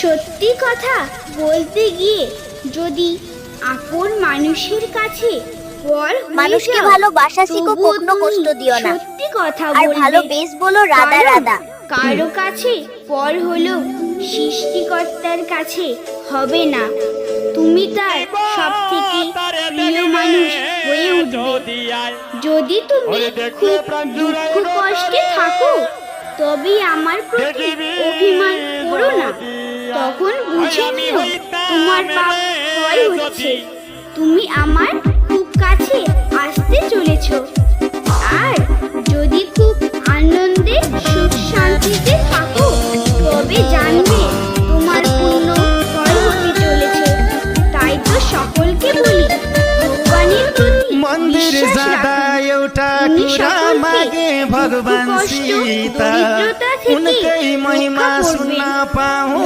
সত্যি কথা বলতে গিয়ে যদি আপন মানুষের কাছে পর হয়ে মানুষকে যাও, ভালোবাসা শিখো, তবুও কখনো তুমি কষ্ট দিও না। সত্যি কথা আর বলবে। ভালো বেশ বলো রাধা কারণ রাধা। কারো কাছে পর হলো সৃষ্টিকর্তার কাছে হবে না। তুমি তার সব থেকে প্রিয় মানুষ হয়ে উঠবে। যদি তুমি খুব দুঃখ কষ্টে থাকো তবে আমার প্রতি অভিমান করো না। তখন বুঝে নিও তোমার পাপ ক্ষয় হচ্ছে। তুমি আমার খুব কাছে আসতে চলেছ। আর যদি খুব আনন্দে সুখ শান্তিতে থাকো তবে জানবে তোমার পুণ্য ফল হতে চলেছে। তাই তো সকলকে বলি ভগবানের প্রতি मंदिर বিশ্বাস ज्यादा রাখুন। एउटा उनी कुरा সকলকে मागे भगवान দুঃখ, কষ্ট, सीता দরিদ্রতা থেকে उनकै महिमा রক্ষা করবেন। सुन्न पाऊँ